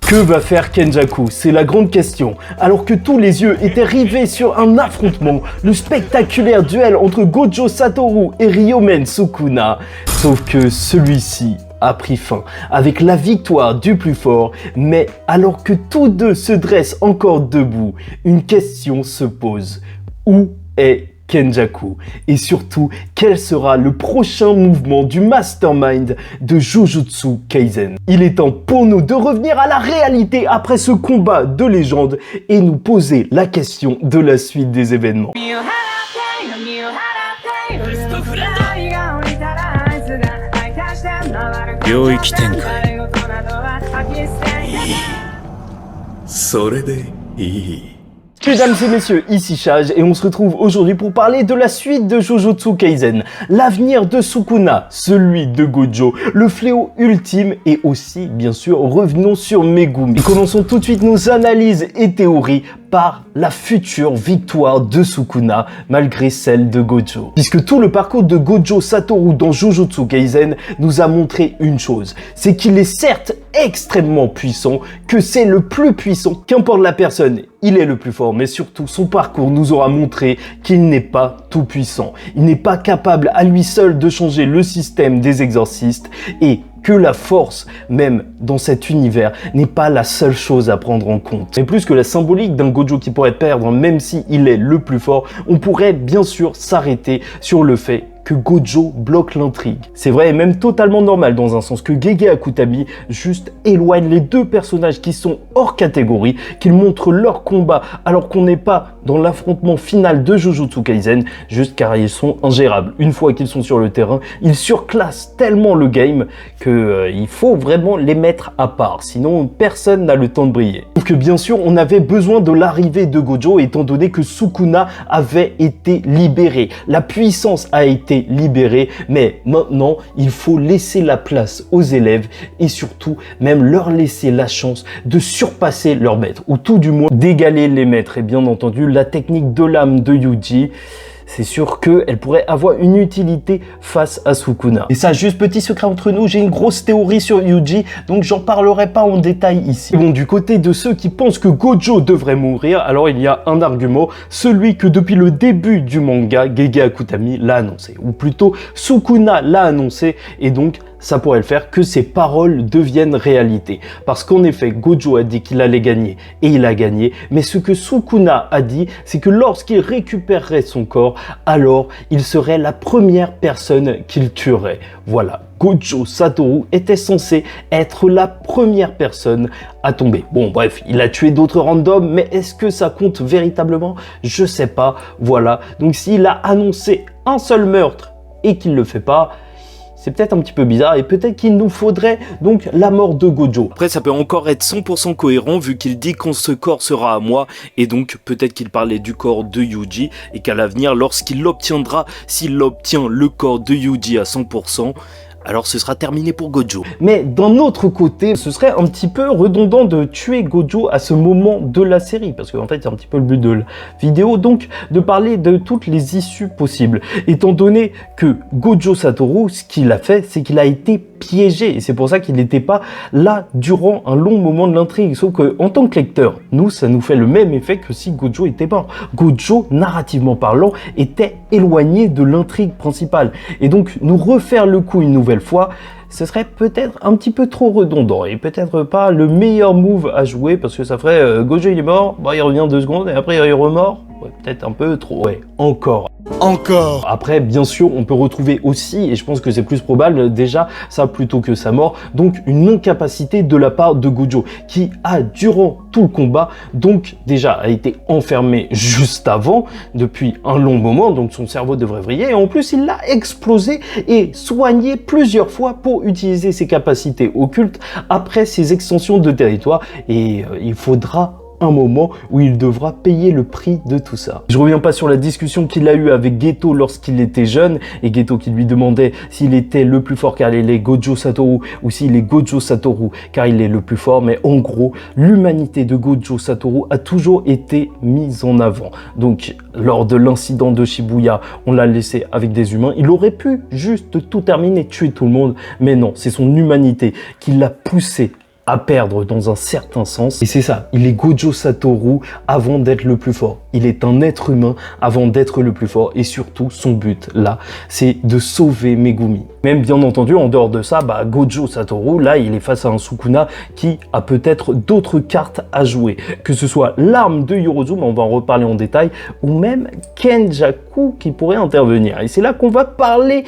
Que va faire Kenjaku? C'est la grande question. Alors que tous les yeux étaient rivés sur un affrontement, le spectaculaire duel entre Gojo Satoru et Ryomen Sukuna. Sauf que celui-ci a pris fin avec la victoire du plus fort, mais alors que tous deux se dressent encore debout, une question se pose. Où est Kenjaku? Et surtout, quel sera le prochain mouvement du mastermind de Jujutsu Kaisen? Il est temps pour nous de revenir à la réalité après ce combat de légende et nous poser la question de la suite des événements. 領域展開それでいい Mesdames et messieurs, ici Chage et on se retrouve aujourd'hui pour parler de la suite de Jujutsu Kaisen, l'avenir de Sukuna, celui de Gojo, le fléau ultime et aussi, bien sûr, revenons sur Megumi. Et commençons tout de suite nos analyses et théories par la future victoire de Sukuna malgré celle de Gojo. Puisque tout le parcours de Gojo Satoru dans Jujutsu Kaisen nous a montré une chose, c'est qu'il est certes extrêmement puissant, que c'est le plus puissant, qu'importe la personne, il est le plus fort, mais surtout son parcours nous aura montré qu'il n'est pas tout puissant. Il n'est pas capable à lui seul de changer le système des exorcistes et que la force, même dans cet univers, n'est pas la seule chose à prendre en compte. Mais plus que la symbolique d'un Gojo qui pourrait perdre, même s'il est le plus fort, on pourrait bien sûr s'arrêter sur le fait que Gojo bloque l'intrigue. C'est vrai et même totalement normal dans un sens que Gege Akutami juste éloigne les deux personnages qui sont hors catégorie, qu'ils montrent leur combat alors qu'on n'est pas dans l'affrontement final de Jujutsu Kaisen, juste car ils sont ingérables. Une fois qu'ils sont sur le terrain, ils surclassent tellement le game que il faut vraiment les mettre à part, sinon personne n'a le temps de briller. Donc bien sûr, on avait besoin de l'arrivée de Gojo étant donné que Sukuna avait été libéré. La puissance a été libérée, mais maintenant, il faut laisser la place aux élèves et surtout même leur laisser la chance de surpasser leur maître, ou tout du moins d'égaler les maîtres. Et bien entendu, la technique de l'âme de Yuji, c'est sûr qu'elle pourrait avoir une utilité face à Sukuna. Et ça, juste petit secret entre nous, j'ai une grosse théorie sur Yuji, donc j'en parlerai pas en détail ici. Bon, du côté de ceux qui pensent que Gojo devrait mourir, alors il y a un argument, celui que depuis le début du manga, Gege Akutami l'a annoncé, ou plutôt Sukuna l'a annoncé, et donc ça pourrait le faire que ses paroles deviennent réalité. Parce qu'en effet, Gojo a dit qu'il allait gagner, et il a gagné, mais ce que Sukuna a dit, c'est que lorsqu'il récupérerait son corps, alors il serait la première personne qu'il tuerait. Voilà, Gojo Satoru était censé être la première personne à tomber. Bon bref, il a tué d'autres randoms, mais est-ce que ça compte véritablement? Je sais pas, voilà. Donc s'il a annoncé un seul meurtre et qu'il le fait pas, c'est peut-être un petit peu bizarre et peut-être qu'il nous faudrait donc la mort de Gojo. Après, ça peut encore être 100% cohérent vu qu'il dit quand ce corps sera à moi et donc peut-être qu'il parlait du corps de Yuji et qu'à l'avenir, lorsqu'il l'obtiendra, s'il obtient le corps de Yuji à 100%, alors ce sera terminé pour Gojo. Mais d'un autre côté, ce serait un petit peu redondant de tuer Gojo à ce moment de la série, parce qu'en fait c'est un petit peu le but de la vidéo, donc de parler de toutes les issues possibles. Étant donné que Gojo Satoru, ce qu'il a fait, c'est qu'il a été piégé, et c'est pour ça qu'il n'était pas là durant un long moment de l'intrigue, sauf que en tant que lecteur, nous, ça nous fait le même effet que si Gojo était mort. Gojo, narrativement parlant, était éloigné de l'intrigue principale, et donc nous refaire le coup une nouvelle fois, ce serait peut-être un petit peu trop redondant et peut-être pas le meilleur move à jouer parce que ça ferait Gojo il est mort, bah, il revient 2 secondes et après il est remort. Ouais, peut-être un peu trop. Ouais, encore. Après, bien sûr, on peut retrouver aussi, et je pense que c'est plus probable déjà, ça plutôt que sa mort, donc une incapacité de la part de Gojo, qui a, durant tout le combat, donc déjà a été enfermé juste avant, depuis un long moment, donc son cerveau devrait vriller, et en plus il l'a explosé et soigné plusieurs fois pour utiliser ses capacités occultes après ses extensions de territoire, et il faudra un moment où il devra payer le prix de tout ça. Je reviens pas sur la discussion qu'il a eue avec Geto lorsqu'il était jeune, et Geto qui lui demandait s'il était le plus fort car il est Gojo Satoru ou s'il est Gojo Satoru car il est le plus fort, mais en gros, l'humanité de Gojo Satoru a toujours été mise en avant. Donc, lors de l'incident de Shibuya, on l'a laissé avec des humains, il aurait pu juste tout terminer, tuer tout le monde, mais non, c'est son humanité qui l'a poussé à perdre dans un certain sens. Et c'est ça, il est Gojo Satoru avant d'être le plus fort. Il est un être humain avant d'être le plus fort. Et surtout, son but, là, c'est de sauver Megumi. Même bien entendu, en dehors de ça, Gojo Satoru, là, il est face à un Sukuna qui a peut-être d'autres cartes à jouer. Que ce soit l'arme de Yorozu, mais on va en reparler en détail, ou même Kenjaku qui pourrait intervenir. Et c'est là qu'on va parler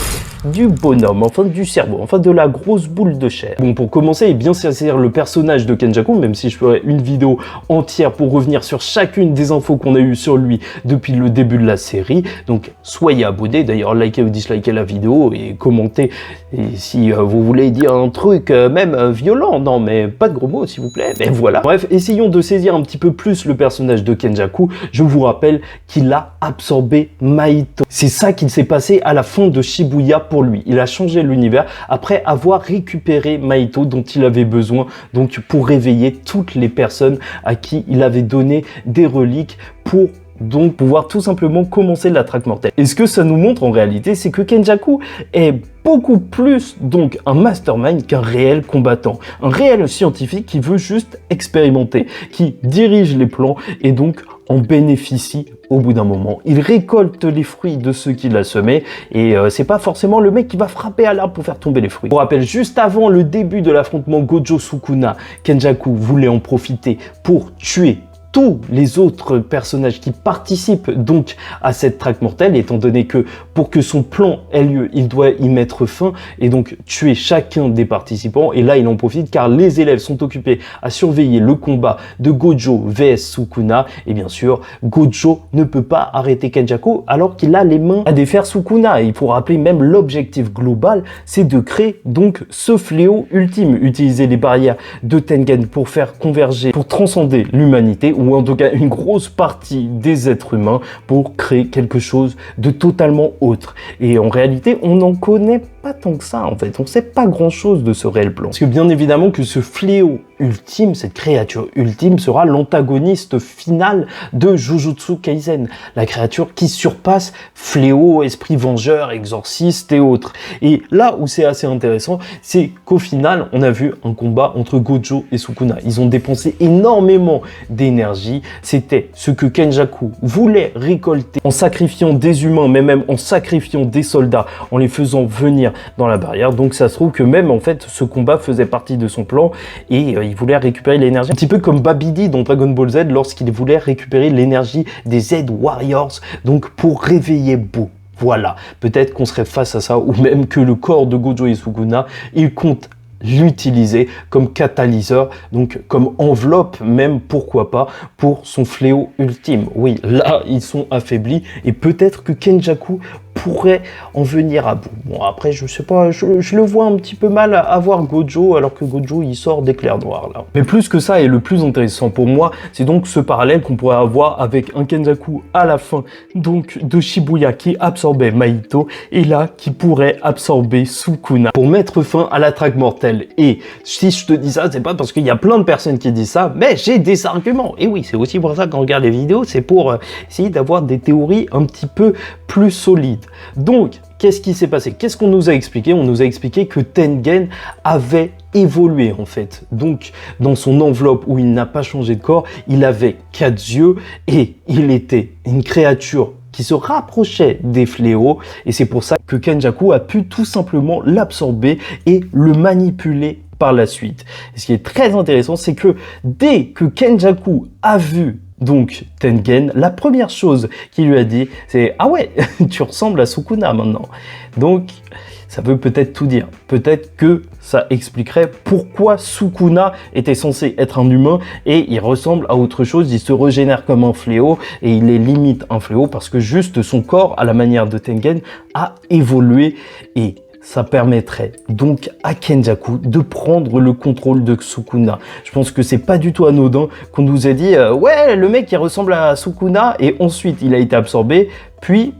du bonhomme, enfin du cerveau, enfin de la grosse boule de chair. Bon, pour commencer et bien saisir le personnage de Kenjaku, même si je ferai une vidéo entière pour revenir sur chacune des infos qu'on a eues sur lui depuis le début de la série, donc soyez abonnés, d'ailleurs likez ou dislikez la vidéo et commentez, et si vous voulez dire un truc même violent, non mais pas de gros mots s'il vous plaît, mais voilà. Bref, essayons de saisir un petit peu plus le personnage de Kenjaku. Je vous rappelle qu'il a absorbé Mahito. C'est ça qu'il s'est passé à la fin de Shibuya pour lui. Il a changé l'univers après avoir récupéré Mahito dont il avait besoin, donc pour réveiller toutes les personnes à qui il avait donné des reliques pour donc pouvoir tout simplement commencer la traque mortelle. Et ce que ça nous montre en réalité, c'est que Kenjaku est beaucoup plus donc un mastermind qu'un réel combattant, un réel scientifique qui veut juste expérimenter, qui dirige les plans et donc en bénéficie au bout d'un moment. Il récolte les fruits de ceux qu'il a semés et c'est pas forcément le mec qui va frapper à l'arbre pour faire tomber les fruits. Pour rappel, juste avant le début de l'affrontement Gojo-Sukuna, Kenjaku voulait en profiter pour tuer tous les autres personnages qui participent donc à cette traque mortelle, étant donné que pour que son plan ait lieu, il doit y mettre fin et donc tuer chacun des participants. Et là, il en profite car les élèves sont occupés à surveiller le combat de Gojo vs Sukuna. Et bien sûr, Gojo ne peut pas arrêter Kenjaku alors qu'il a les mains à défaire Sukuna. Et il faut rappeler même l'objectif global, c'est de créer donc ce fléau ultime, utiliser les barrières de Tengen pour faire converger, pour transcender l'humanité, ou en tout cas une grosse partie des êtres humains, pour créer quelque chose de totalement autre. Et en réalité, on n'en connaît pas tant que ça en fait, on sait pas grand chose de ce réel plan. Parce que bien évidemment que ce fléau ultime, cette créature ultime sera l'antagoniste final de Jujutsu Kaisen, la créature qui surpasse Fléau, Esprit Vengeur, Exorciste et autres. Et là où c'est assez intéressant, c'est qu'au final, on a vu un combat entre Gojo et Sukuna. Ils ont dépensé énormément d'énergie, c'était ce que Kenjaku voulait récolter en sacrifiant des humains, mais même en sacrifiant des soldats, en les faisant venir dans la barrière. Donc ça se trouve que même en fait ce combat faisait partie de son plan et il voulait récupérer l'énergie. Un petit peu comme Babidi dans Dragon Ball Z lorsqu'il voulait récupérer l'énergie des Z Warriors, donc pour réveiller Boo. Voilà, peut-être qu'on serait face à ça, ou même que le corps de Gojo et Sukuna, il compte l'utiliser comme catalyseur, donc comme enveloppe même, pourquoi pas, pour son fléau ultime. Oui, là, ils sont affaiblis et peut-être que Kenjaku pourrait en venir à bout. Bon, après, je sais pas, je le vois un petit peu mal à avoir Gojo, alors que Gojo, il sort d'éclairs noirs, là. Mais plus que ça, et le plus intéressant pour moi, c'est donc ce parallèle qu'on pourrait avoir avec un Kenjaku à la fin, donc, de Shibuya, qui absorbait Mahito, et là, qui pourrait absorber Sukuna, pour mettre fin à la traque mortelle. Et si je te dis ça, c'est pas parce qu'il y a plein de personnes qui disent ça, mais j'ai des arguments. Et oui, c'est aussi pour ça qu'on regarde les vidéos, c'est pour essayer d'avoir des théories un petit peu plus solides. Donc, qu'est-ce qui s'est passé? Qu'est-ce qu'on nous a expliqué? On nous a expliqué que Tengen avait évolué en fait. Donc, dans son enveloppe où il n'a pas changé de corps, il avait 4 yeux et il était une créature qui se rapprochait des fléaux, et c'est pour ça que Kenjaku a pu tout simplement l'absorber et le manipuler par la suite. Et ce qui est très intéressant, c'est que dès que Kenjaku a vu donc Tengen, la première chose qu'il lui a dit, c'est « Ah ouais, tu ressembles à Sukuna maintenant ». Donc, ça veut peut-être tout dire. Peut-être que ça expliquerait pourquoi Sukuna était censé être un humain et il ressemble à autre chose, il se régénère comme un fléau et il est limite un fléau parce que juste son corps, à la manière de Tengen, a évolué et ça permettrait donc à Kenjaku de prendre le contrôle de Sukuna. Je pense que c'est pas du tout anodin qu'on nous ait dit ouais, le mec il ressemble à Sukuna et ensuite il a été absorbé, puis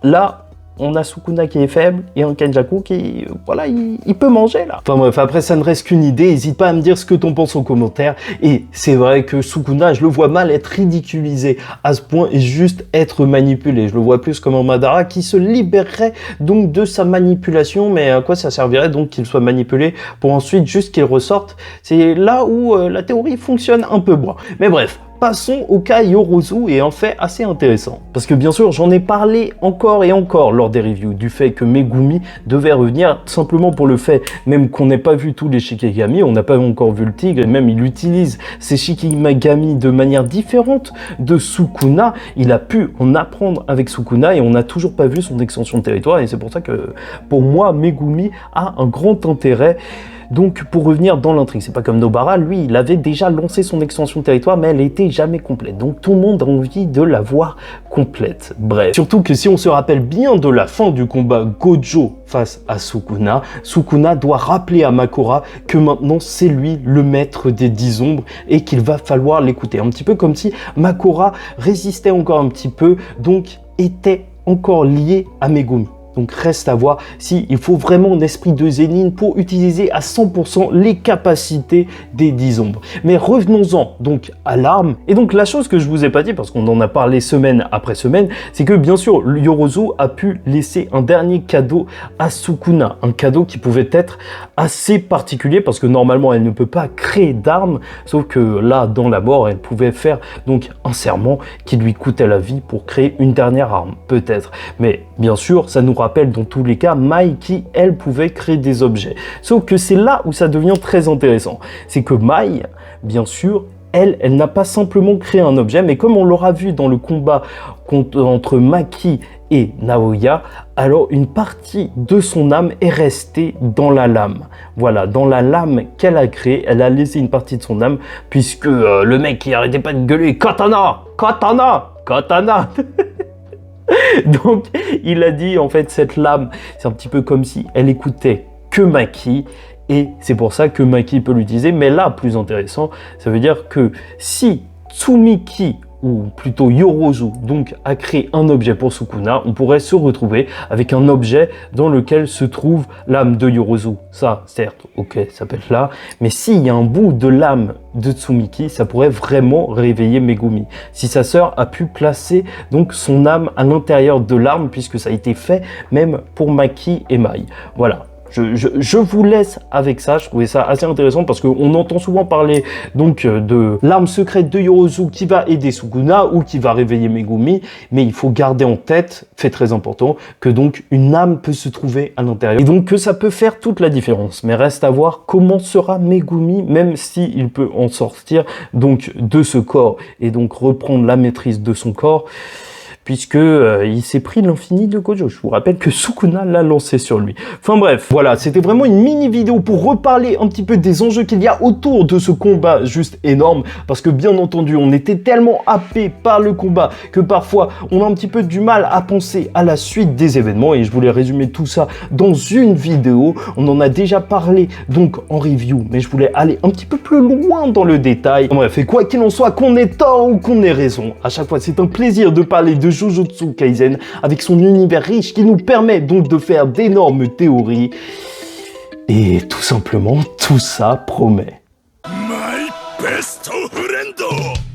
là on a Sukuna qui est faible et un Kenjaku qui, voilà, il peut manger là. Enfin bref, après ça ne reste qu'une idée, n'hésite pas à me dire ce que t'en penses en commentaire. Et c'est vrai que Sukuna, je le vois mal être ridiculisé à ce point et juste être manipulé. Je le vois plus comme un Madara qui se libérerait donc de sa manipulation, mais à quoi ça servirait donc qu'il soit manipulé pour ensuite juste qu'il ressorte? C'est là où la théorie fonctionne un peu moins. Mais bref. Passons au cas Yorozu et un fait assez intéressant. Parce que bien sûr, j'en ai parlé encore et encore lors des reviews, du fait que Megumi devait revenir simplement pour le fait, même qu'on n'ait pas vu tous les Shikigami, on n'a pas encore vu le tigre, et même il utilise ces Shikigami de manière différente de Sukuna. Il a pu en apprendre avec Sukuna et on n'a toujours pas vu son extension de territoire, et c'est pour ça que, pour moi, Megumi a un grand intérêt. Donc, pour revenir dans l'intrigue, c'est pas comme Nobara, lui, il avait déjà lancé son extension de territoire, mais elle n'était jamais complète. Donc, tout le monde a envie de la voir complète. Bref. Surtout que si on se rappelle bien de la fin du combat Gojo face à Sukuna, Sukuna doit rappeler à Makora que maintenant, c'est lui le maître des 10 ombres et qu'il va falloir l'écouter. Un petit peu comme si Makora résistait encore un petit peu, donc était encore lié à Megumi. Donc reste à voir s'il faut vraiment un esprit de Zenin pour utiliser à 100% les capacités des 10 ombres. Mais revenons-en donc à l'arme. Et donc la chose que je vous ai pas dit, parce qu'on en a parlé semaine après semaine, c'est que bien sûr Yorozu a pu laisser un dernier cadeau à Sukuna. Un cadeau qui pouvait être assez particulier parce que normalement elle ne peut pas créer d'armes, sauf que là dans la mort elle pouvait faire donc un serment qui lui coûtait la vie pour créer une dernière arme, peut-être. Mais bien sûr ça nous rappelle dans tous les cas Mai qui, elle, pouvait créer des objets. Sauf que c'est là où ça devient très intéressant. C'est que Mai, bien sûr, elle n'a pas simplement créé un objet, mais comme on l'aura vu dans le combat entre Maki et Naoya, alors une partie de son âme est restée dans la lame. Voilà, dans la lame qu'elle a créée, elle a laissé une partie de son âme, puisque le mec qui arrêtait pas de gueuler « Katana! Katana! Katana !» Donc, il a dit, en fait, cette lame, c'est un petit peu comme si elle écoutait que Maki, et c'est pour ça que Maki peut l'utiliser. Mais là, plus intéressant, ça veut dire que si Tsumiki, ou plutôt Yorozu, donc a créé un objet pour Sukuna, on pourrait se retrouver avec un objet dans lequel se trouve l'âme de Yorozu. Ça, certes, ok, ça peut être là, mais s'il y a un bout de l'âme de Tsumiki, ça pourrait vraiment réveiller Megumi. Si sa sœur a pu placer donc son âme à l'intérieur de l'arme, puisque ça a été fait même pour Maki et Mai. Voilà. Je vous laisse avec ça, je trouvais ça assez intéressant parce qu'on entend souvent parler donc de l'arme secrète de Yorozu qui va aider Sukuna ou qui va réveiller Megumi, mais il faut garder en tête, fait très important, que donc une âme peut se trouver à l'intérieur et donc que ça peut faire toute la différence. Mais reste à voir comment sera Megumi, même s'il peut en sortir donc de ce corps et donc reprendre la maîtrise de son corps. Puisque il s'est pris l'infini de Gojo. Je vous rappelle que Sukuna l'a lancé sur lui. Enfin bref, voilà, c'était vraiment une mini vidéo pour reparler un petit peu des enjeux qu'il y a autour de ce combat juste énorme, parce que bien entendu, on était tellement happé par le combat que parfois, on a un petit peu du mal à penser à la suite des événements, et je voulais résumer tout ça dans une vidéo. On en a déjà parlé donc en review, mais je voulais aller un petit peu plus loin dans le détail. Enfin bref, et quoi qu'il en soit, qu'on ait tort ou qu'on ait raison, à chaque fois, c'est un plaisir de parler de Jujutsu Kaisen avec son univers riche qui nous permet donc de faire d'énormes théories. Et tout simplement, tout ça promet. My best friend!